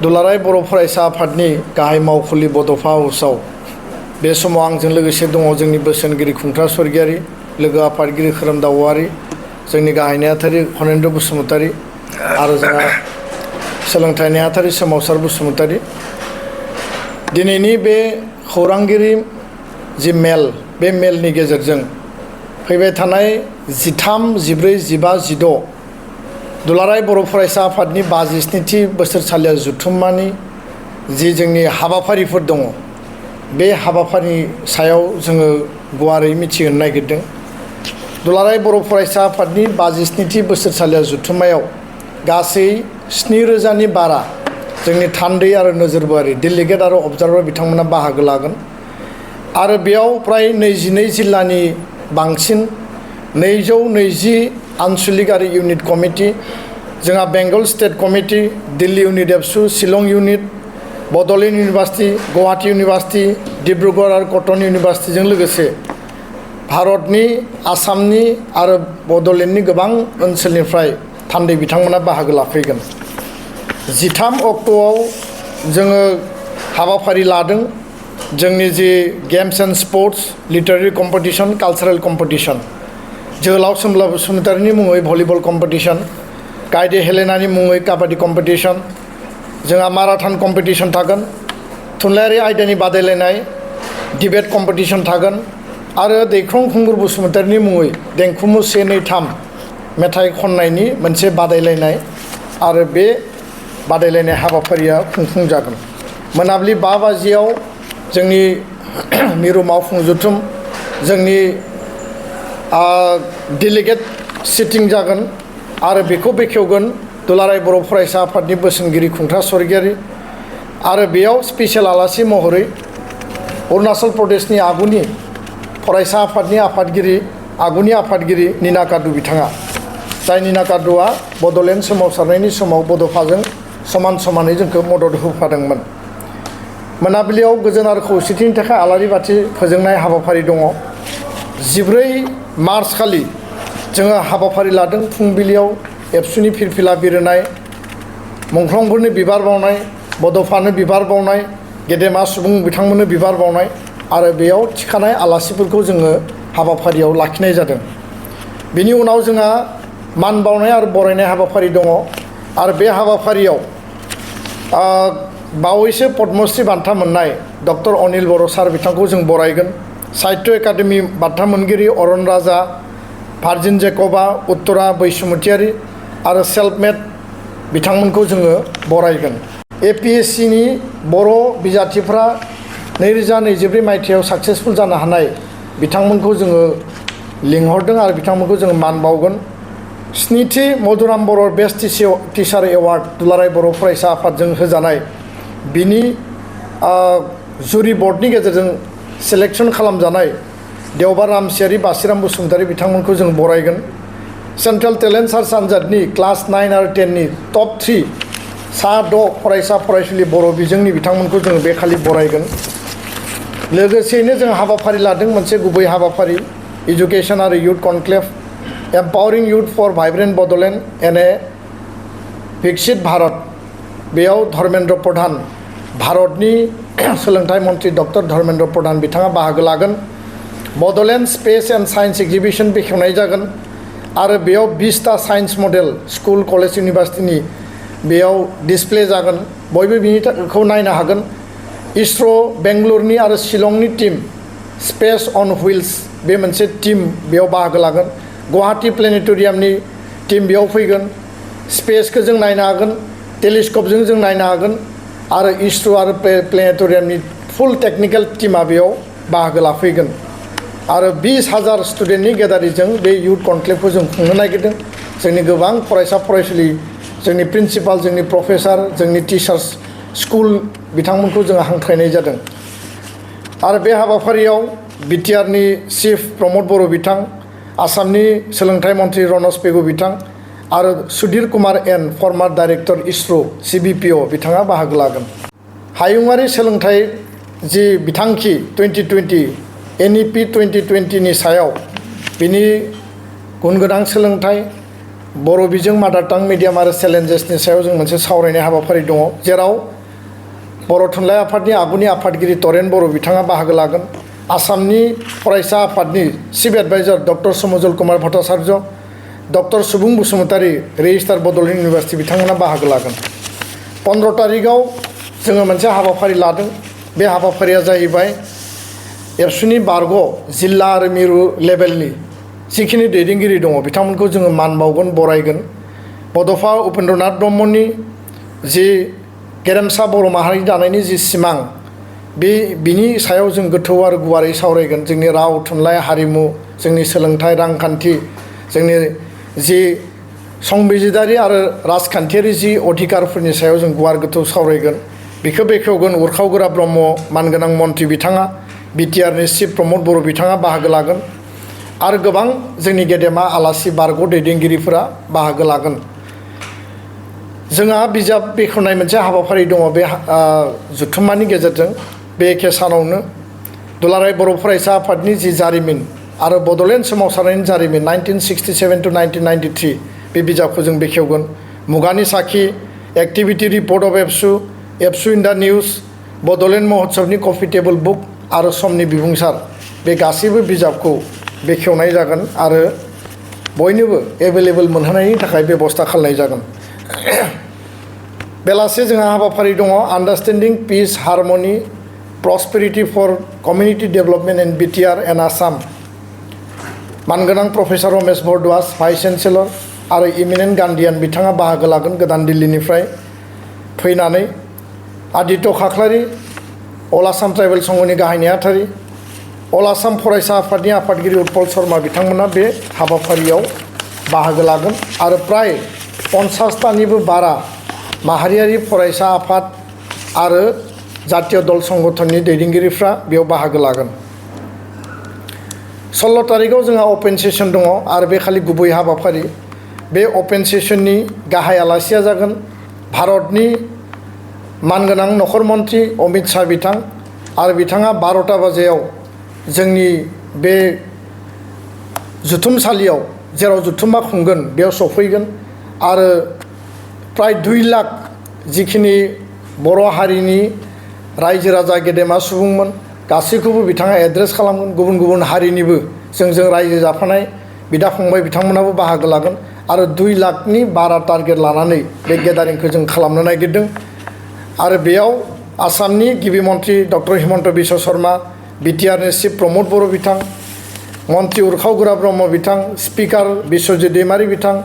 दुलाराय बर' फरायसा आफादनि गाहाय मावखुलि बड'फ हाउसआव बे समाव आंजों लोगोसे दङ जोंनि बोसोनगिरि खुंथा स्वर्गियारि, लोगो आफादगिरि खोरोमदाव औवारि, जोंनि गाहाय नेहाथारि हनेन्द्र बसुमतारी आरो जोंहा सोलोंथाइ नेहाथारि सोमावसार बसुमतारी। दिनैनि बे खौरांगिरि जि मेल, बे मेलनि गेजेरजों फैबाय थानाय 13, 14, 15, 16 दुलाराय बर' फरायसा आफादनि 57थि बोसोरसालिया जथुम्मानि जि जोंनि हाबाफारिफोर दङ, बे हाबाफारिनि सायाव जोङो गुवारै मिथिहोनो नागिरदों। दुलाराय बर' फरायसा आफादनि 57थि बोसोरसालिया जथुम्मायाव गासै 7,000नि बारा जोंनि थान्दै आरो नोजोरबारि डेलिगेट आरो अबजार्भार बिथांमोना बाहागो लागोन आरो बेयाव फ्राय 22 जिल्लानि बांसिन 220 आनसलिक आरो इउनिट कमिटि, जोंहा Bengal state committee, Delhi unit ABSU, Shillong unit, Bodoland university, Guwahati university, Dibrugarh आरो कटन इउनिभार्सिटिजों लोगोसे भारतनि, आसामनि आरो बड'लेण्डनि गोबां ओनसोलनिफ्राय थान्दै बिथांमोना बाहागो लाफैगोन। 13 अक्ट'आव जोङो हाबाफारि लादों जोंनि जि games and sports, literary competition, cultural competition, जोहोलाव सोमब्ला बसुमतारीनि मुङै भलिबल कम्पिटिशन, गायदे हेलेनानि मुङै काबाडि कम्पिटिशन, जोंहा माराथन कम्पिटिशन थागोन, थुनलाइयारि आयदानि बादायलायनाय, डिबेट कम्पिटिशन थागोन आरो दैख्रं खुंगुर बसुमतारीनि मुङै देंखोमु 1, 2, 3 मेथाइ खननायनि मोनसे बादायलायनाय आरो बे बादायलायनाय हाबाफारिया खुंफुंजागोन। मोनाबिलि 5 बाजियाव जोंनि मिरु मावफुं जथुम, जोंनि डेलिगेट सिटिं जागोन आरो बेखौ बेखेवगोन दुलाराय बर' फरायसा आफादनि बोसोनगिरि खुंथा स्वर्गियारि आरो बेयाव स्पेसियेल आलासि महरै अरुणाचल प्रदेशनि आगुनि फरायसा आफादनि आगुनि आफादगिरि नीना कादु बिथाङा, जाय नीना कादुआ बड'लेण्ड सोमावसारनायनि समाव बड'फाजों समान समानै जोंखौ मदद होफादोंमोन। मोनाबिलियाव गोजोन आरो खौसेथिनि थाखाय आलारि बाथि फोजोंनाय हाबाफारि दङ। 14 मार्च खालि जोङो हाबाफारि लादों फुंबिलियाव एबसुनि फिरफिला बिरहोनाय, मुंख्लंफोरनो बिबार बावनाय, बड'फानो बिबार बावनाय, गेदेमा सुबुं बिथांमोननो बिबार बावनाय आरो बेयाव थिखानाय आलासिफोरखौ जोङो हाबाफारियाव लाखिनाय जादों। बेनि उनाव जोंहा मान बावनाय आरो बरायनाय हाबाफारि दङ आरो बे हाबाफारियाव बावैसो पद्मश्री बान्था मोननाय डक्टर अनिल बर' सार बिथांखौ जों बरायगोन। साहित्य एकाडेमि बान्था मोनगिरि अरन राजा, भार्जिन जेकबा, उत्तरा बैसुमतियारि आरो सेल्फ मेड बिथांमोनखौ जोङो बरायगोन। APSCनि बर' बिजाथिफ्रा 2024 मायथाइयाव साक्सेसफुल जानो हानाय बिथांमोनखौ जोङो लिंहरदों आरो बिथांमोनखौ जोङो मान बावगोन। 7थि मधुराम बर' बेस्ट टिचार एवार्ड दुलाराय बर' फरायसा आफादजों होजानाय बिनि जुरि बर्डनि गेजेरजों सेलेक्सन खालामजानाय देवबार रामसियारि, बासिराम बसुमतारी बिथांमोनखौ जों बरायगोन। सेन्ट्रेल टेलेन्ट सार्च आनजादनि क्लास 9 आरो 10नि टप 3 6 फरायसा फरायसुलि बर' बिजोंनि बिथांमोनखौ जोङो बे खालि बरायगोन। लोगोसेयैनो जों हाबाफारि लादों मोनसे गुबै हाबाफारि, इडुकेसन आरो youth conclave, empowering youth for vibrant Bodoland and a Viksit Bharat. बेयाव धर्मेन्द्र प्रधान, भारतनि सोलोंथाइ मन्त्रि डक्टर धर्मेन्द्र प्रधान बिथाङा बाहागो लागोन। Bodoland space and science exhibition बेखेवनाय जागोन आरो बेयाव 20टा साइन्स मडेल स्कुल, कलेज, इउनिभार्सिटिनि बेयाव डिसप्ले जागोन, बयबो बिनिखौ नायनो हागोन। इसर' बेंगलुरुनि आरो शिलंनि टीम स्पेस अन हुइल्स बे मोनसे टीम बेयाव बाहागो लागोन। गुवाहाटी प्लेनेटरियामनि टीम बेयाव फैगोन। स्पेसखौ जों नायनो हागोन, टेलिस्कपजों जों नायनो हागोन आरो इसर' आरो प्लेनेटरियामनि फुल टेकनिकेल टीमा बेयाव बाहागो लाफैगोन आरो 20,000 स्टुडेन्टनि गेदारिजों बे इयुथ कनक्लेभखौ जों खुंनो नागिरदों। जोंनि गोबां फरायसा फरायसुलि, जोंनि प्रिन्सिपाल, जोंनि प्रफेसार, जोंनि टिचार्स, स्कुल बिथांमोनखौ जोङो हांख्रायनाय जादों आरो बे हाबाफारियाव बिटिआरनि चिफ प्रमद बर' बिथां, आसामनि सोलोंथाइ मन्त्रि रनज पेगु बिथां आरो सुधीर कुमार एन, फर्मार डाइरेक्टर इसर' CBPO बिथाङा बाहागो लागोन। हायुङारि सोलोंथाइ जि बिथांखि 2020 NEP 2020नि सायाव बिनि गुनगोनां सोलोंथाइ, बर' बिजों मादार टां मिडियाम आरो चेलेन्जेसनि सायाव जों मोनसे सावरायनाय हाबाफारि दङ, जेराव बर' थुनलाइ आफादनि आगुनि आफादगिरि तरेन बर' बिथाङा बाहागो लागोन। आसामनि फरायसा आफादनि चिफ एडभाइजार डक्टर समजल कुमार भट्टाचार्य, डक्टर सुबुं बसुमतारी रेजिस्ट्रार बड'लेण्ड इउनिभार्सिटि बिथांमोना बाहागो लागोन। 15 तारिखआव जोङो मोनसे हाबाफारि लादों। बे हाबाफारिया जाहैबाय एबसुनि बारग' जिल्ला आरो मिरु लेभेलनि जिखिनि दैदेनगिरि दङ बिथांमोनखौ जोङो मान बावगोन, बरायगोन। बड'फा उपेन्द्रनाथ ब्रह्मनि जि गेरेमसा बर' माहारि दानायनि जि सिमां, बिनि सायाव जों गोथौ आरो गुवारै सावरायगोन। जोंनि राव, थुनलाइ, हारिमु, जोंनि सोलोंथाइ, रांखान्थि, जोंनि जि संबिजिदारि आरो राजखान्थियारि जि अधिकारफोरनि सायाव जों गुवार गोथौ सावरायगोन। बेखौ बेखेवगोन उरखावगोरा ब्रह्म मानगोनां मन्त्रि बिथाङा, बिटिआरनि चिफ प्रमद बर' बिथाङा बाहागो लागोन आरो गोबां जोंनि गेदेमा आलासि बारग' दैदेनगिरिफोरा बाहागो लागोन। जोंहा बिजाब बेखेवनाय मोनसे हाबाफारि दङ। बे जथुम्मानि गेजेरजों बे एखे सानावनो दुलाराय बर' फरायसा आफादनि जि जारिमिन आरो बड'लेण्ड सोमावसारनायनि जारिमिन 1967 to 1993 बे बिजाबखौ जों बेखेवगोन। मुगानि साखि, एक्टिभिटि रिपर्ट अफ एबसु इन दा निउज, बड'लेण्ड महोत्सबनि कफि टेबोल बुक आरो समनि बिबुंसार, बे गासैबो बिजाबखौ बेखेवनाय जागोन आरो बयनोबो एभेलेबल मोनहोनायनि थाखाय बेबस्था खालामनाय जागोन। बेलासे जोंहा हाबाफारि दङ understanding peace, harmony, prosperity for community development in BTR and Assam. मानगोनां प्रफेसर रमेश बरदुवास, भाइस चेन्सेलर आरो इमिनेन्ट गान्धीयान बिथाङा बाहागो लागोन गोदान दिल्लीनिफ्राय फैनानै। आदित्य खाख्लारि, अल आसाम ट्राइबेल संघनि गाहाय नेहाथारि, अल आसाम फरायसा आफादनि आफादगिरि उत्पल शर्मा बिथांमोना बे हाबाफारियाव बाहागो लागोन आरो प्राय 50तानिबो बारा माहारियारि फरायसा आफाद आरो जातीय दल संगठननि दैदेनगिरिफ्रा बेयाव बाहागो लागोन। 16 तारिखआव जोंहा अपेन सेसन दङ आरो बे खालि गुबै हाबाफारि। बे अपेन सेसननि गाहाय आलासिया जागोन भारतनि मानगोनां नखर मन्त्रि अमित शाह बिथां आरो बिथाङा 12ता बाजियाव जोंनि बे जुथुमसालियाव जेराव जुथुम्मा खुंगोन बेयाव सफैगोन आरो प्राय 2 लाख जिखिनि बर' हारिनि रायजो राजा गेदेमा सुबुंमोन गासैखौबो बिथाङा एड्रेस खालामगोन। गुबुन गुबुन हारिनिबो जोंजों रायजो जाफानाय बिदा फंबाय बिथांमोनाबो बाहागो लागोन आरो 2 लाखनि बारा टारगेट लानानै बे गेदारिंखौ जों खालामनो नागिरदों। आरो बेयाव आसामनि गिबि मन्त्रि डक्टर हिमन्त बिश्व शर्मा, बिटिआरनि चिफ प्रमद बर' बिथां, मन्त्रि उरखावगोरा ब्रह्म बिथां, स्पिकार बिश्वजित दैमारि बिथां,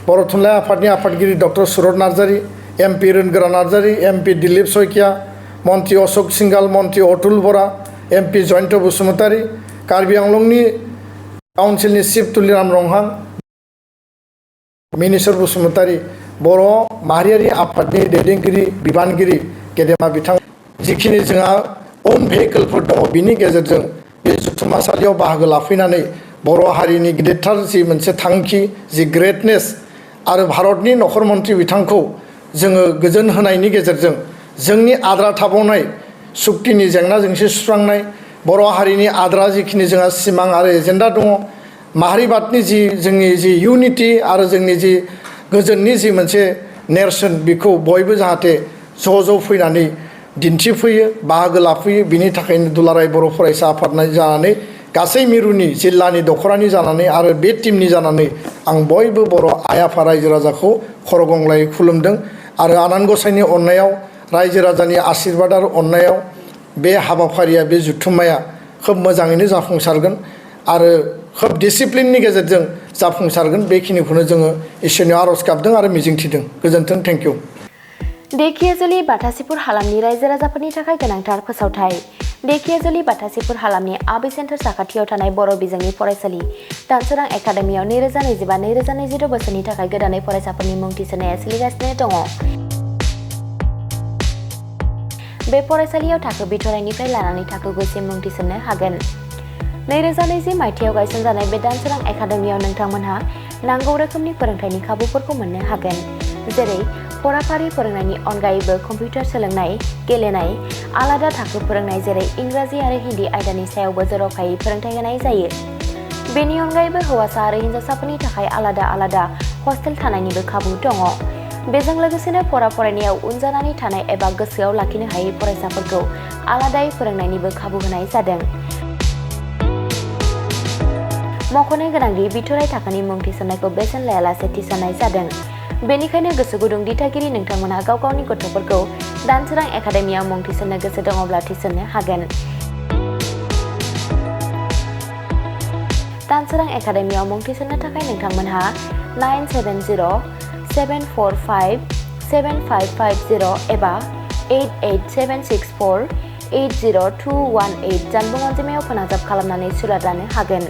बर' थुनलाइ आफादनि आफादगिरि डक्टर सुरत नार्जारि, एमपि रोनगोरा नार्जारि, एमपि दिलीप शइकिया, मन्त्रि अशोक सिंगाल, मन्त्रि अतुल बरा, एमपि जयन्त बसुमतारी, कार्बि आंलंनि काउन्सिलनि चिफ तुलिराम रंहां, मिनिस्वर बसुमतारी, बर' माहारियारि आफादनि दैदेनगिरि बिबानगिरि गेदेमा बिथां, जिखिनि जोंहा अन भेहिकेलफोर दङ बिनि गेजेरजों बे जुथुम्मासालियाव बाहागो लाफैनानै बर' हारिनि गिदिरथार जि मोनसे थांखि, जि ग्रेटनेस आरो भारतनि नखर मन्त्रि बिथांखौ जोङो गोजोन होनायनि गेजेरजों जोंनि आद्रा थाबावनाय सुक्तिनि जेंना जेंसि सुस्रांनाय, बर' हारिनि आद्रा जिखिनि जोंहा सिमां आरो एजेन्डा दङ, माहारिबादनि जि जोंनि जि इउनिटि आरो जोंनि जि गोजोननि जि मोनसे नेरसोन बेखौ बयबो जाहाथे ज' फैनानै दिन्थिफैयो, बाहागो लाफैयो। बिनि थाखायनो दुलाराय बर' फरायसा आफादनि जानानै गासै मिरुनि जिल्लानि दख'रानि जानानै आरो बे टीमनि जानानै आं बयबो बर' आइ आफा रायजो राजाखौ खर' गंग्लायै खुलुमदों आरो आनान गसाइनि अननायाव, रायजो राजानि आशीर्बाद आरो अननायाव बे हाबाफारिया, बे जुथुम्माया खोब मोजाङैनो जाफुंसारगोन आरो खोब डिसिप्लिननि गेजेरजों जाफुंसारगोन। बेखिनिखौनो जोङो इसोरनियाव आर'ज गाबदों आरो मिजिंथिदों। गोजोन्थों, थेंक इउ। धेकियाजुलि बाथासिपुर हालामनि रायजो राजाफोरनि थाखाय गोनांथार फोसावथाय। धेकियाजुलि बाथासिपुर हालामनि आबै सेन्टार साखाथियाव थानाय बर' बिजोंनि फरायसालि दानसोरां एकाडेमियाव 2025-2026 बोसोरनि थाखाय गोदानै फरायसाफोरनि मुं थिसननाया सोलिगासिनो दङ। बे फरायसालियाव थाखो बिथराइनिफ्राय लानानै थाखो 9सिम मुं थिसननो हागोन। 2020 मायथाइयाव गायसनजानाय बे दानसोरां एकाडेमियाव नोंथांमोनहा नांगौ रोखोमनि फोरोंथायनि खाबुफोरखौ मोननो हागोन, जेरै फराफारि फोरोंनायनि अनगायैबो कम्पिउटार सोलोंनाय, गेलेनाय, आलादा थाखो फोरोंनाय जेरै इंराजि आरो हिन्दी आयदानि सायावबो जर'खायै फोरोंथाय होनाय जायो। बेनि अनगायैबो हौवासा आरो हिन्जावसाफोरनि थाखाय आलादा हस्टेल थानायनिबो खाबु दङ। बेजों लोगोसेनो फरायनायाव उन जानानै थानाय एबा गोसोआव लाखिनो हायै फरायसाफोरखौ आलादायै फोरोंनायनिबो खाबु होनाय जादों। मख'नो गोनांदि बिथराइ थाखोनि मुं थिसननायखौ बेसेन लायालासे थिसननाय जादों। बेनिखायनो गोसो गुदुं दिथागिरि नोंथांमोनहा गाव गावनि गथ'फोरखौ दानसोरां एकाडेमियाव मुं थिसननो गोसो दङब्ला थिसननो हागोन। दानसोरां एकाडेमियाव मुं थिसननो थाखाय नोंथांमोनहा 9704457550 एबा 88764802118 जानबुं अनजिमायाव फोनांजाब खालामनानै सुलाद लानो हागोन।